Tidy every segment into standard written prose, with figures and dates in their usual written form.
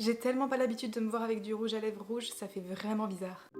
J'ai tellement pas l'habitude de me voir avec du rouge à lèvres rouge, ça fait vraiment bizarre.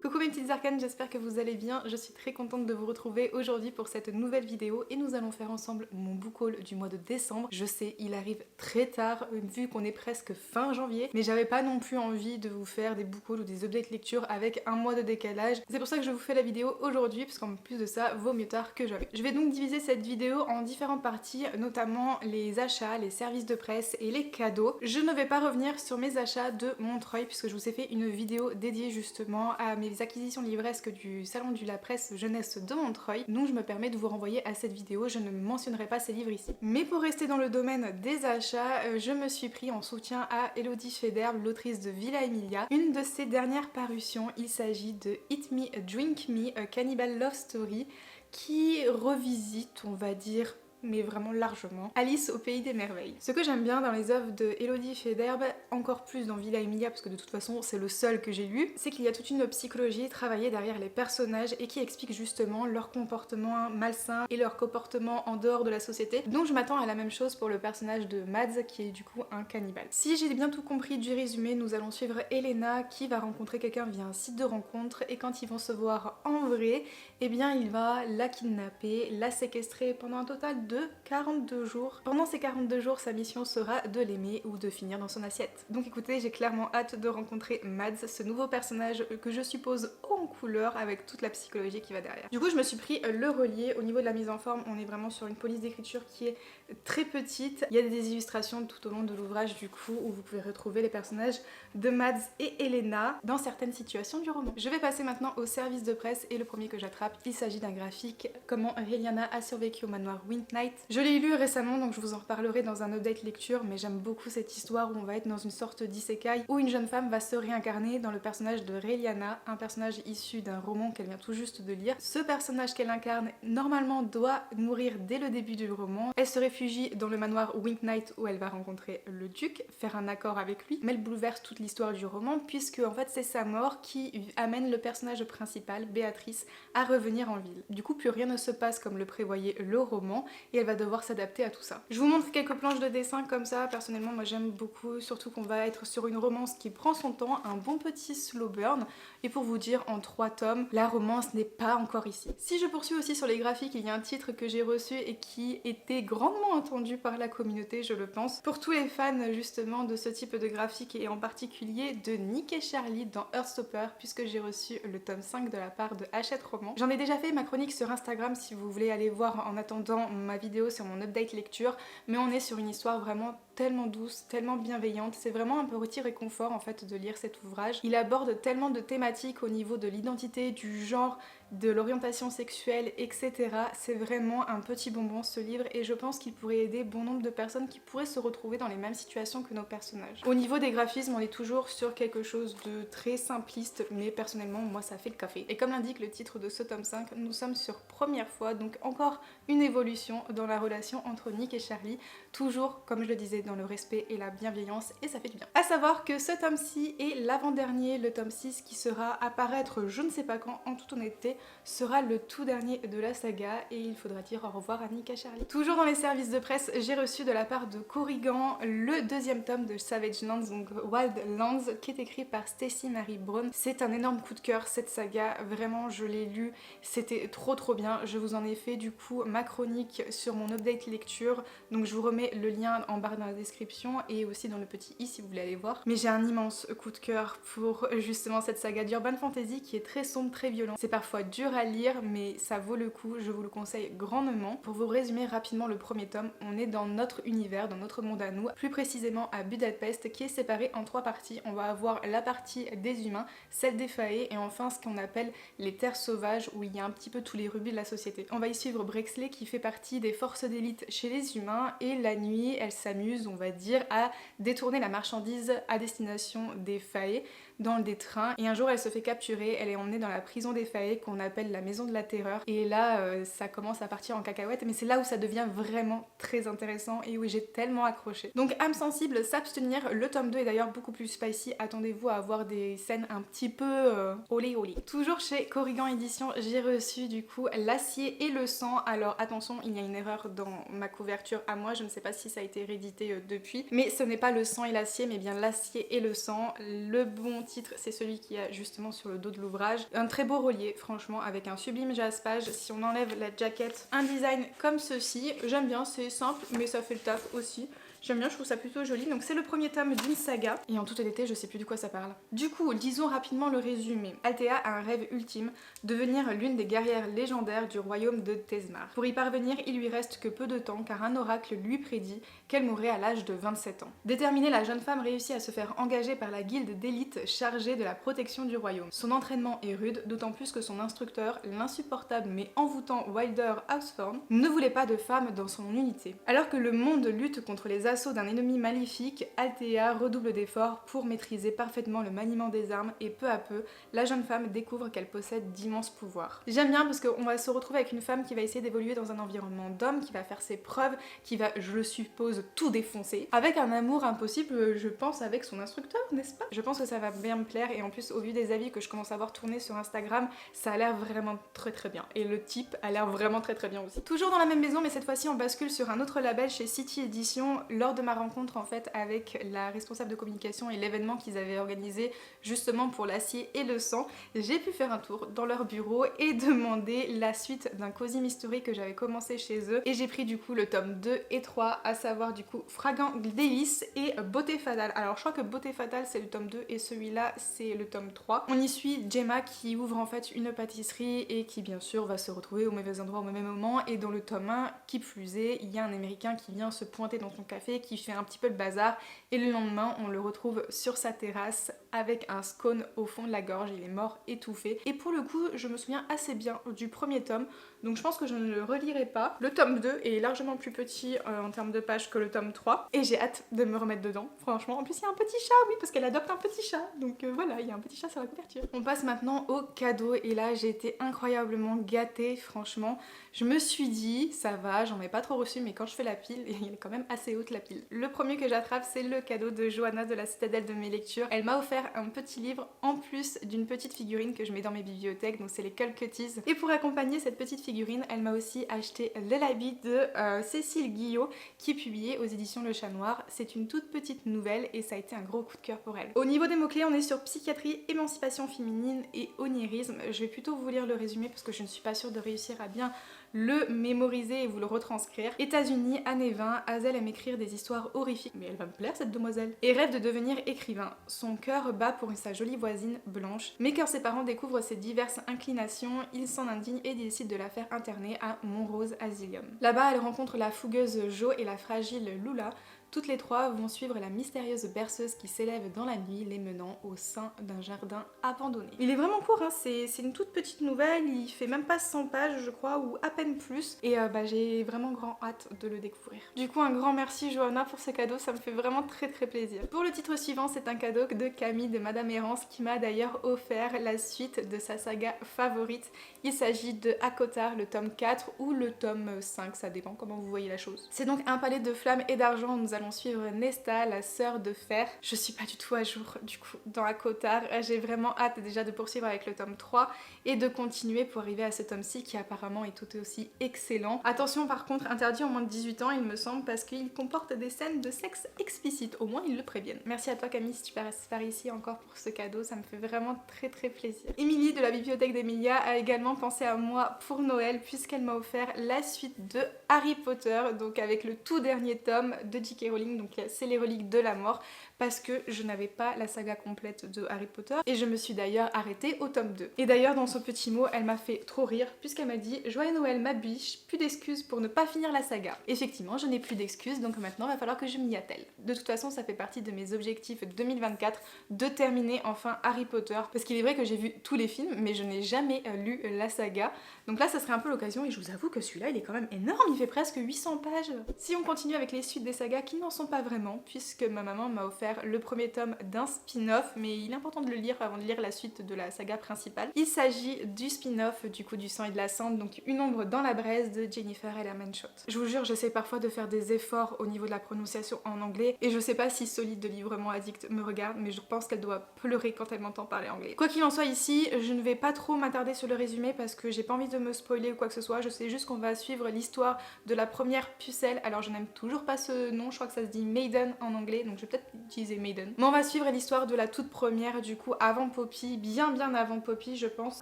Coucou mes petites arcanes, j'espère que vous allez bien. Je suis très contente de vous retrouver aujourd'hui pour cette nouvelle vidéo et nous allons faire ensemble mon book haul du mois de décembre. Je sais, il arrive très tard vu qu'on est presque fin janvier, mais j'avais pas non plus envie de vous faire des book hauls ou des updates lecture avec un mois de décalage. C'est pour ça que je vous fais la vidéo aujourd'hui, parce qu'en plus de ça, vaut mieux tard que jamais. Je vais donc diviser cette vidéo en différentes parties, notamment les achats, les services de presse et les cadeaux. Je ne vais pas revenir sur mes achats de Montreuil puisque je vous ai fait une vidéo dédiée justement à mes acquisitions livresques du salon de la presse jeunesse de Montreuil, donc je me permets de vous renvoyer à cette vidéo. Je ne mentionnerai pas ces livres ici. Mais pour rester dans le domaine des achats, je me suis pris en soutien à Elodie Federbe, l'autrice de Villa Emilia. Une de ses dernières parutions, il s'agit de Eat Me, Drink Me, A Cannibal Love Story, qui revisite, on va dire, mais vraiment largement, Alice au pays des merveilles. Ce que j'aime bien dans les œuvres de Elodie Federbe, encore plus dans Villa Emilia, parce que de toute façon c'est le seul que j'ai lu, c'est qu'il y a toute une psychologie travaillée derrière les personnages et qui explique justement leur comportement malsain et leur comportement en dehors de la société. Donc je m'attends à la même chose pour le personnage de Mads qui est du coup un cannibale. Si j'ai bien tout compris du résumé, nous allons suivre Elena qui va rencontrer quelqu'un via un site de rencontre et quand ils vont se voir en vrai, eh bien il va la kidnapper, la séquestrer pendant un total de 42 jours. Pendant ces 42 jours, sa mission sera de l'aimer ou de finir dans son assiette. Donc écoutez, j'ai clairement hâte de rencontrer Mads, ce nouveau personnage que je suppose haut en couleur avec toute la psychologie qui va derrière. Du coup, je me suis pris le relier. Au niveau de la mise en forme, on est vraiment sur une police d'écriture qui est très petite. Il y a des illustrations tout au long de l'ouvrage du coup où vous pouvez retrouver les personnages de Mads et Elena dans certaines situations du roman. Je vais passer maintenant au service de presse et le premier que j'attrape, il s'agit d'un graphique Comment Reliana a survécu au manoir Windnight. Je l'ai lu récemment donc je vous en reparlerai dans un update lecture, mais j'aime beaucoup cette histoire où on va être dans une sorte d'isekai où une jeune femme va se réincarner dans le personnage de Reliana, un personnage issu d'un roman qu'elle vient tout juste de lire. Ce personnage qu'elle incarne normalement doit mourir dès le début du roman. Elle se réfugie dans le manoir Windnight où elle va rencontrer le duc, faire un accord avec lui, mais elle bouleverse toute l'histoire du roman puisque en fait c'est sa mort qui amène le personnage principal, Béatrice, à revenir en ville. Du coup plus rien ne se passe comme le prévoyait le roman et elle va devoir s'adapter à tout ça. Je vous montre quelques planches de dessin comme ça, personnellement moi j'aime beaucoup, surtout qu'on va être sur une romance qui prend son temps, un bon petit slow burn, et pour vous dire en 3 tomes, la romance n'est pas encore ici. Si je poursuis aussi sur les graphiques, il y a un titre que j'ai reçu et qui était grandement attendu par la communauté je le pense, pour tous les fans justement de ce type de graphique et en particulier de Nick et Charlie dans Heartstopper puisque j'ai reçu le tome 5 de la part de Hachette Roman. J'en ai déjà fait ma chronique sur Instagram si vous voulez aller voir en attendant ma vidéo sur mon update lecture, mais on est sur une histoire vraiment tellement douce, tellement bienveillante, c'est vraiment un petit réconfort en fait de lire cet ouvrage. Il aborde tellement de thématiques au niveau de l'identité, du genre, de l'orientation sexuelle, etc. C'est vraiment un petit bonbon ce livre et je pense qu'il pourrait aider bon nombre de personnes qui pourraient se retrouver dans les mêmes situations que nos personnages. Au niveau des graphismes, on est toujours sur quelque chose de très simpliste, mais personnellement moi ça fait le café. Et comme l'indique le titre de ce tome 5, nous sommes sur première fois, donc encore une évolution dans la relation entre Nick et Charlie, toujours comme je le disais dans le respect et la bienveillance et ça fait du bien. A savoir que ce tome-ci est l'avant-dernier, le tome 6 qui sera apparaître je ne sais pas quand, en toute honnêteté, sera le tout dernier de la saga et il faudra dire au revoir à Nick et Charlie. Toujours dans les services de presse, j'ai reçu de la part de Corrigan le deuxième tome de Savage Lands, donc Wild Lands, qui est écrit par Stacey Marie Brown. C'est un énorme coup de cœur cette saga, vraiment je l'ai lu, c'était trop bien. Je vous en ai fait du coup ma chronique sur mon update lecture, donc je vous remets le lien en barre dans la description et aussi dans le petit i si vous voulez aller voir. Mais j'ai un immense coup de cœur pour justement cette saga d'urban fantasy qui est très sombre, très violent. C'est parfois dur à lire mais ça vaut le coup, je vous le conseille grandement. Pour vous résumer rapidement le premier tome, on est dans notre univers, dans notre monde à nous, plus précisément à Budapest qui est séparé en 3 parties. On va avoir la partie des humains, celle des faées et enfin ce qu'on appelle les terres sauvages où il y a un petit peu tous les rubis de la société. On va y suivre Brexley qui fait partie des forces d'élite chez les humains et la nuit elle s'amuse on va dire à détourner la marchandise à destination des faées. dans des trains et un jour elle se fait capturer, elle est emmenée dans la prison des Faé qu'on appelle la maison de la terreur et là ça commence à partir en cacahuète mais c'est là où ça devient vraiment très intéressant et où j'ai tellement accroché. Donc âme sensible, s'abstenir, le tome 2 est d'ailleurs beaucoup plus spicy, attendez-vous à avoir des scènes un petit peu olé olé. Toujours chez Corrigan Édition, j'ai reçu du coup L'acier et le sang. Alors attention, il y a une erreur dans ma couverture à moi, je ne sais pas si ça a été réédité depuis, mais ce n'est pas le sang et l'acier mais bien L'acier et le sang. Le bon titre c'est celui qui a justement sur le dos de l'ouvrage. Un très beau relié franchement avec un sublime jaspage. Si on enlève la jaquette, un design comme ceci, j'aime bien, c'est simple mais ça fait le taf aussi. J'aime bien, je trouve ça plutôt joli. Donc c'est le premier tome d'une saga. Et en toute honnêteté, je sais plus de quoi ça parle. Du coup, disons rapidement le résumé. Althea a un rêve ultime, devenir l'une des guerrières légendaires du royaume de Tezmar. Pour y parvenir, il lui reste que peu de temps car un oracle lui prédit qu'elle mourrait à l'âge de 27 ans. Déterminée, la jeune femme réussit à se faire engager par la guilde d'élite chargée de la protection du royaume. Son entraînement est rude, d'autant plus que son instructeur, l'insupportable mais envoûtant Wilder Hawthorne, ne voulait pas de femme dans son unité. Alors que le monde lutte contre les assauts d'un ennemi maléfique, Althea redouble d'efforts pour maîtriser parfaitement le maniement des armes et peu à peu, la jeune femme découvre qu'elle possède d'immenses pouvoirs. J'aime bien parce qu'on va se retrouver avec une femme qui va essayer d'évoluer dans un environnement d'homme, qui va faire ses preuves, qui va, je le suppose, tout défoncer, avec un amour impossible, je pense, avec son instructeur, n'est-ce pas? Je pense que ça va bien me plaire et en plus, au vu des avis que je commence à voir tourner sur Instagram, ça a l'air vraiment très bien. Et le type a l'air vraiment très bien aussi. Toujours dans la même maison, mais cette fois-ci on bascule sur un autre label chez City Edition. Lors de ma rencontre en fait avec la responsable de communication et l'événement qu'ils avaient organisé justement pour L'acier et le sang, j'ai pu faire un tour dans leur bureau et demander la suite d'un Cosy Mystery que j'avais commencé chez eux et j'ai pris du coup le tome 2 et 3, à savoir du coup Fragant délice et Beauté fatale. Alors je crois que Beauté fatale c'est le tome 2 et celui-là c'est le tome 3. On y suit Gemma qui ouvre en fait une pâtisserie et qui bien sûr va se retrouver au mauvais endroit au même moment et dans le tome 1, qui plus est, il y a un américain qui vient se pointer dans son café, qui fait un petit peu le bazar et le lendemain on le retrouve sur sa terrasse avec un scone au fond de la gorge, il est mort étouffé et pour le coup je me souviens assez bien du premier tome donc je pense que je ne le relirai pas. Le tome 2 est largement plus petit en termes de pages que le tome 3 et j'ai hâte de me remettre dedans franchement. En plus il y a un petit chat, oui, parce qu'elle adopte un petit chat donc voilà, il y a un petit chat sur la couverture. On passe maintenant au cadeau et là j'ai été incroyablement gâtée franchement. Je me suis dit ça va, j'en ai pas trop reçu mais quand je fais la pile, il est quand même assez haute la pile. Le premier que j'attrape c'est le cadeau de Johanna de la Citadelle de mes lectures. Elle m'a offert un petit livre en plus d'une petite figurine que je mets dans mes bibliothèques, donc c'est les Culcuties. Et pour accompagner cette petite figurine, elle m'a aussi acheté l'habit de Cécile Guillot qui est publié aux éditions Le Chat Noir. C'est une toute petite nouvelle et ça a été un gros coup de cœur pour elle. Au niveau des mots-clés, on est sur psychiatrie, émancipation féminine et onirisme. Je vais plutôt vous lire le résumé parce que je ne suis pas sûre de réussir à bien le mémoriser et vous le retranscrire. États-Unis, années 20, Hazel aime écrire des histoires horrifiques, mais elle va me plaire cette demoiselle, et rêve de devenir écrivain. Son cœur bat pour sa jolie voisine Blanche, mais quand ses parents découvrent ses diverses inclinations, ils s'en indignent et décident de la faire interner à Montrose Asylum. Là-bas, elle rencontre la fougueuse Jo et la fragile Lula. Toutes les trois vont suivre la mystérieuse berceuse qui s'élève dans la nuit, les menant au sein d'un jardin abandonné. Il est vraiment court, hein, c'est une toute petite nouvelle, il fait même pas 100 pages je crois, ou à peine plus, et j'ai vraiment grand hâte de le découvrir. Du coup un grand merci Johanna pour ce cadeau, ça me fait vraiment très plaisir. Pour le titre suivant, c'est un cadeau de Camille de Madame Errance qui m'a d'ailleurs offert la suite de sa saga favorite. Il s'agit de Akotar, le tome 4 ou le tome 5, ça dépend comment vous voyez la chose. C'est donc un palais de flammes et d'argent, nous allons suivre Nesta, la sœur de Fer. Je suis pas du tout à jour du coup dans Akotar, j'ai vraiment hâte déjà de poursuivre avec le tome 3 et de continuer pour arriver à ce tome-ci qui apparemment est tout aussi excellent. Attention par contre, interdit aux moins de 18 ans il me semble parce qu'il comporte des scènes de sexe explicite, au moins ils le préviennent. Merci à toi Camille si tu passes par ici encore pour ce cadeau, ça me fait vraiment très plaisir. Émilie de la bibliothèque d'Emilia a également pensé à moi pour Noël puisqu'elle m'a offert la suite de Harry Potter, donc avec le tout dernier tome de J.K. Rowling, donc c'est les reliques de la mort, parce que je n'avais pas la saga complète de Harry Potter et je me suis d'ailleurs arrêtée au tome 2. Et d'ailleurs dans son petit mot, elle m'a fait trop rire puisqu'elle m'a dit « Joyeux Noël ma biche, plus d'excuses pour ne pas finir la saga ». Effectivement, je n'ai plus d'excuses, donc maintenant il va falloir que je m'y attelle. De toute façon, ça fait partie de mes objectifs 2024 de terminer enfin Harry Potter, parce qu'il est vrai que j'ai vu tous les films, mais je n'ai jamais lu la saga. Donc là, ça serait un peu l'occasion et je vous avoue que celui-là, il est quand même énorme, il fait presque 800 pages. Si on continue avec les suites des sagas qui n'en sont pas vraiment, puisque ma maman m'a offert le premier tome d'un spin-off, mais il est important de le lire avant de lire la suite de la saga principale. Il s'agit du spin-off du coup du sang et de la cendre, donc Une ombre dans la braise de Jennifer Ellermann-Schott. Je vous jure, j'essaie parfois de faire des efforts au niveau de la prononciation en anglais, et je sais pas si Solide de Librement Addict me regarde, mais je pense qu'elle doit pleurer quand elle m'entend parler anglais. Quoi qu'il en soit ici, je ne vais pas trop m'attarder sur le résumé parce que j'ai pas envie de me spoiler ou quoi que ce soit, je sais juste qu'on va suivre l'histoire de la première pucelle, alors je n'aime toujours pas ce nom, je crois que ça se dit Maiden en anglais, donc je vais peut-être utiliser Maiden. Mais on va suivre l'histoire de la toute première, du coup avant Poppy, bien avant Poppy je pense,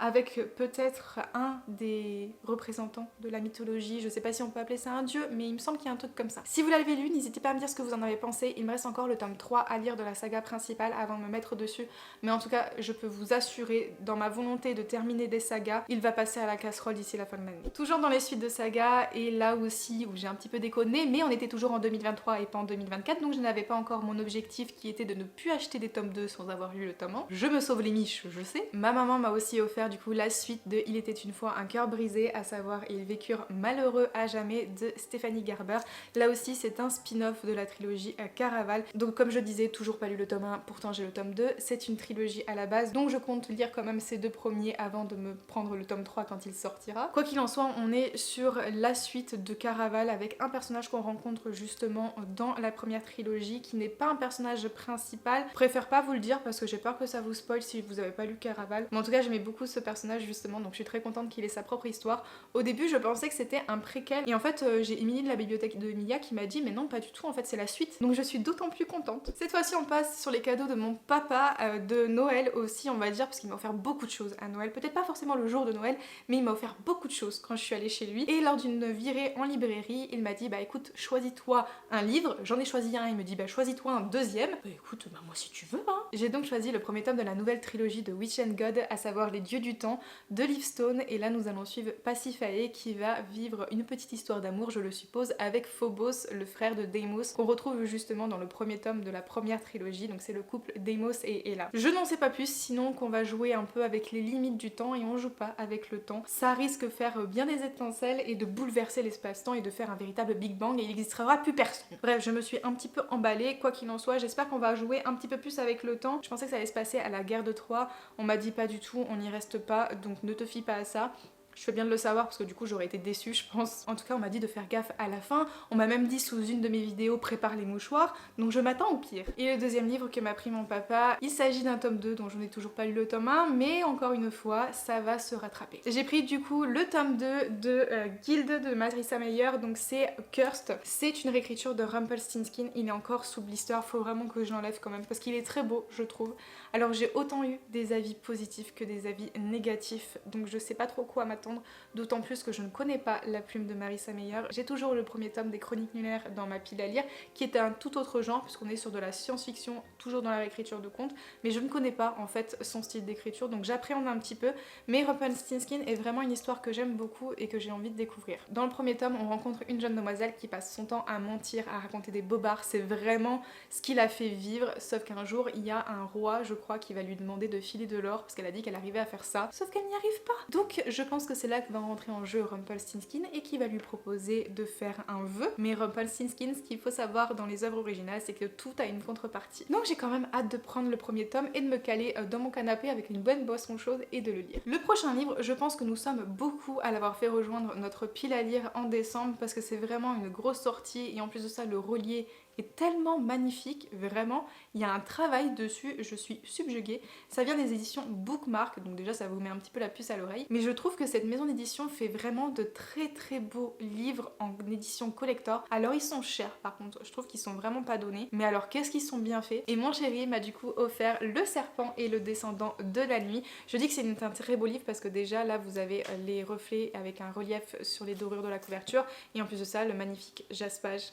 avec peut-être un des représentants de la mythologie, je sais pas si on peut appeler ça un dieu, mais il me semble qu'il y a un truc comme ça. Si vous l'avez lu, n'hésitez pas à me dire ce que vous en avez pensé, il me reste encore le tome 3 à lire de la saga principale avant de me mettre dessus, mais en tout cas je peux vous assurer, dans ma volonté de terminer des sagas, il va passer à la casserole d'ici la fin de l'année. Toujours dans les suites de sagas, et là aussi où j'ai un petit peu déconné, mais on était toujours en 2023 et pas en 2024, donc je n'avais pas encore mon objectif qui était de ne plus acheter des tomes 2 sans avoir lu le tome 1. Je me sauve les miches, je sais. Ma maman m'a aussi offert du coup la suite de Il était une fois un cœur brisé, à savoir Ils vécurent malheureux à jamais de Stéphanie Garber. Là aussi c'est un spin-off de la trilogie Caraval. Donc comme je disais, toujours pas lu le tome 1, pourtant j'ai le tome 2. C'est une trilogie à la base, donc je compte lire quand même ces deux premiers avant de me prendre le tome 3 quand il sortira. Quoi qu'il en soit, on est sur la suite de Caraval avec un personnage qu'on rencontre justement dans la première trilogie qui n'est pas un personnage principal. Je préfère pas vous le dire parce que j'ai peur que ça vous spoil si vous avez pas lu Caraval. Mais en tout cas j'aimais beaucoup ce personnage justement, donc je suis très contente qu'il ait sa propre histoire. Au début je pensais que c'était un préquel et en fait j'ai Émilie de la bibliothèque de Emilia qui m'a dit mais non pas du tout, en fait c'est la suite. Donc je suis d'autant plus contente. Cette fois-ci on passe sur les cadeaux de mon papa de Noël aussi on va dire, parce qu'il m'a offert beaucoup de choses à Noël. Peut-être pas forcément le jour de Noël, mais il m'a offert beaucoup de choses quand je suis allée chez lui. Et lors d'une virée en librairie, il m'a dit bah écoute, choisis-toi un livre. J'en ai choisi un, il me dit bah choisis-toi un deuxième. Bah écoute, bah moi si tu veux hein. J'ai donc choisi le premier tome de la nouvelle trilogie de Witch and God, à savoir Les Dieux du Temps de Liv Stone, et là nous allons suivre Pasiphae qui va vivre une petite histoire d'amour, je le suppose, avec Phobos, le frère de Deimos, qu'on retrouve justement dans le premier tome de la première trilogie, donc c'est le couple Deimos et Ella. Je n'en sais pas plus, sinon qu'on va jouer un peu avec les limites du temps, et on joue pas avec le temps. Ça risque de faire bien des étincelles et de bouleverser l'espace-temps et de faire un véritable Big Bang, et il n'existera plus personne. Bref, je me suis un petit peu emballée, quoi qu'il en soit, j'espère qu'on va jouer un petit peu plus avec le temps. Je pensais que ça allait se passer à la guerre de Troie, on m'a dit pas du tout, on n'y reste pas, donc ne te fie pas à ça. Je fais bien de le savoir parce que du coup j'aurais été déçue je pense. En tout cas on m'a dit de faire gaffe à la fin, on m'a même dit sous une de mes vidéos prépare les mouchoirs, donc je m'attends au pire. Et le deuxième livre que m'a pris mon papa, il s'agit d'un tome 2 dont je n'ai toujours pas lu le tome 1, mais encore une fois ça va se rattraper. J'ai pris du coup le tome 2 de Guild de Marissa Meyer, donc c'est Cursed. C'est une réécriture de Rumpelstiltskin, il est encore sous blister, faut vraiment que je l'enlève quand même parce qu'il est très beau je trouve. Alors j'ai autant eu des avis positifs que des avis négatifs, donc je sais pas trop quoi m'attendre, d'autant plus que je ne connais pas la plume de Marissa Meyer. J'ai toujours le premier tome des Chroniques lunaires dans ma pile à lire, qui est un tout autre genre puisqu'on est sur de la science-fiction, toujours dans la réécriture de contes, mais je ne connais pas en fait son style d'écriture, donc j'appréhende un petit peu, mais Rumpelstiltskin est vraiment une histoire que j'aime beaucoup et que j'ai envie de découvrir. Dans le premier tome, on rencontre une jeune demoiselle qui passe son temps à mentir, à raconter des bobards, c'est vraiment ce qui l'a fait vivre, sauf qu'un jour il y a un roi, je crois, qui va lui demander de filer de l'or parce qu'elle a dit qu'elle arrivait à faire ça, sauf qu'elle n'y arrive pas. Donc je pense que c'est là que va rentrer en jeu Rumpelstiltskin et qui va lui proposer de faire un vœu. Mais Rumpelstiltskin, ce qu'il faut savoir dans les œuvres originales, c'est que tout a une contrepartie. Donc j'ai quand même hâte de prendre le premier tome et de me caler dans mon canapé avec une bonne boisson chaude et de le lire. Le prochain livre, je pense que nous sommes beaucoup à l'avoir fait rejoindre notre pile à lire en décembre parce que c'est vraiment une grosse sortie et en plus de ça le relié est tellement magnifique, vraiment, il y a un travail dessus, je suis subjuguée. Ça vient des éditions Bookmark, donc déjà ça vous met un petit peu la puce à l'oreille, mais je trouve que cette maison d'édition fait vraiment de très beaux livres en édition collector. Alors ils sont chers par contre, je trouve qu'ils sont vraiment pas donnés, mais alors qu'est-ce qu'ils sont bien faits. Et mon chéri m'a du coup offert Le Serpent et le Descendant de la Nuit. Je dis que c'est un très beau livre parce que déjà là vous avez les reflets avec un relief sur les dorures de la couverture, et en plus de ça le magnifique jaspage.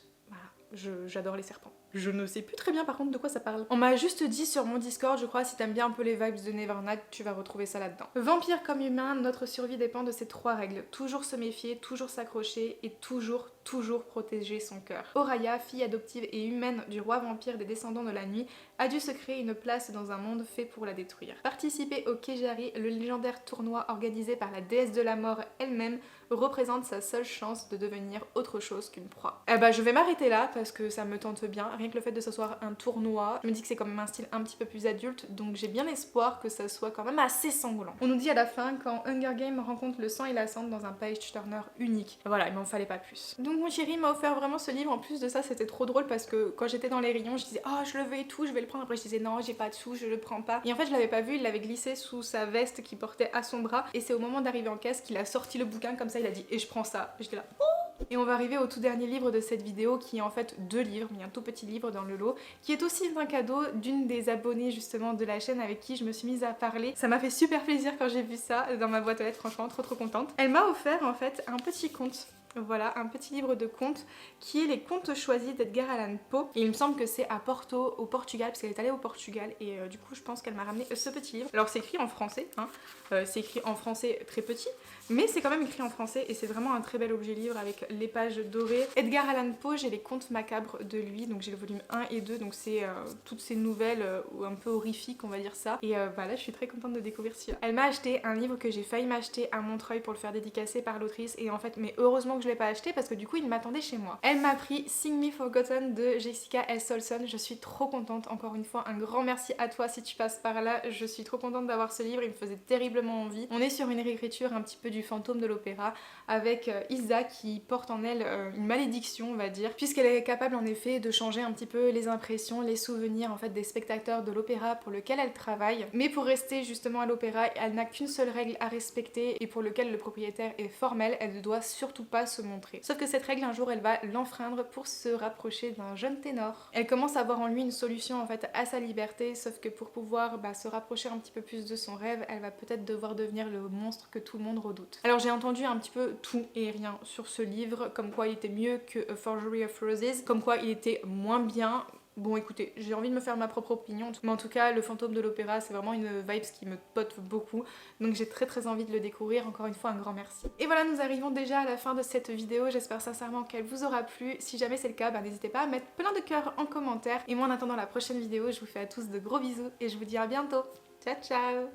J'adore les serpents. Je ne sais plus très bien par contre de quoi ça parle. On m'a juste dit sur mon Discord, je crois, si t'aimes bien un peu les vibes de Nevernight, tu vas retrouver ça là-dedans. Vampire comme humain, notre survie dépend de ces 3 règles. Toujours se méfier, toujours s'accrocher et toujours toujours protéger son cœur. Oraya, fille adoptive et humaine du roi vampire des descendants de la nuit, a dû se créer une place dans un monde fait pour la détruire. Participer au Kejari, le légendaire tournoi organisé par la déesse de la mort elle-même, représente sa seule chance de devenir autre chose qu'une proie. Je vais m'arrêter là parce que ça me tente bien, rien que le fait de ce soit un tournoi, je me dis que c'est quand même un style un petit peu plus adulte, donc j'ai bien espoir que ça soit quand même assez sanglant. On nous dit à la fin quand Hunger Games rencontre le sang et la cendre dans un page turner unique. Voilà, il m'en fallait pas plus. Donc mon chéri m'a offert vraiment ce livre, en plus de ça c'était trop drôle parce que quand j'étais dans les rayons je disais oh je le veux et tout, je vais le prendre, après je disais non j'ai pas de sous, je le prends pas. Et en fait je l'avais pas vu, il l'avait glissé sous sa veste qu'il portait à son bras et c'est au moment d'arriver en caisse qu'il a sorti le bouquin comme ça, il a dit et je prends ça. J'étais là oh. Et on va arriver au tout dernier livre de cette vidéo qui est en fait 2 livres, mais un tout petit livre dans le lot, qui est aussi un cadeau d'une des abonnées justement de la chaîne avec qui je me suis mise à parler. Ça m'a fait super plaisir quand j'ai vu ça dans ma boîte aux lettres, franchement trop contente. Elle m'a offert en fait un petit conte. Voilà, un petit livre de contes qui est les contes choisis d'Edgar Allan Poe. Et il me semble que c'est à Porto, au Portugal, parce qu'elle est allée au Portugal et du coup je pense qu'elle m'a ramené ce petit livre. Alors c'est écrit en français, hein. C'est écrit en français très petit, mais c'est quand même écrit en français et c'est vraiment un très bel objet livre avec les pages dorées. Edgar Allan Poe, j'ai les contes macabres de lui, donc j'ai le volume 1 et 2, donc c'est toutes ces nouvelles un peu horrifiques on va dire ça. Et là je suis très contente de découvrir celui-là. Elle m'a acheté un livre que j'ai failli m'acheter à Montreuil pour le faire dédicacer par l'autrice et en fait mais heureusement que je l'ai pas acheté parce que du coup il m'attendait chez moi. Elle m'a pris Sing Me Forgotten de Jessica S. Olson, je suis trop contente, encore une fois un grand merci à toi si tu passes par là, je suis trop contente d'avoir ce livre, il me faisait terriblement envie. On est sur une réécriture un petit peu du fantôme de l'opéra avec Isa qui porte en elle une malédiction on va dire, puisqu'elle est capable en effet de changer un petit peu les impressions, les souvenirs en fait des spectateurs de l'opéra pour lequel elle travaille, mais pour rester justement à l'opéra elle n'a qu'une seule règle à respecter et pour lequel le propriétaire est formel, elle ne doit surtout pas se montrer. Sauf que cette règle un jour elle va l'enfreindre pour se rapprocher d'un jeune ténor. Elle commence à voir en lui une solution en fait à sa liberté, sauf que pour pouvoir se rapprocher un petit peu plus de son rêve, elle va peut-être devoir devenir le monstre que tout le monde redoute. Alors j'ai entendu un petit peu tout et rien sur ce livre, comme quoi il était mieux que A Forgery of Roses, comme quoi il était moins bien. Bon écoutez, j'ai envie de me faire ma propre opinion, mais en tout cas le fantôme de l'opéra c'est vraiment une vibe qui me pote beaucoup, donc j'ai très envie de le découvrir, encore une fois un grand merci. Et voilà, nous arrivons déjà à la fin de cette vidéo, j'espère sincèrement qu'elle vous aura plu. Si jamais c'est le cas, n'hésitez pas à mettre plein de cœurs en commentaire, et moi en attendant la prochaine vidéo, je vous fais à tous de gros bisous et je vous dis à bientôt. Ciao ciao.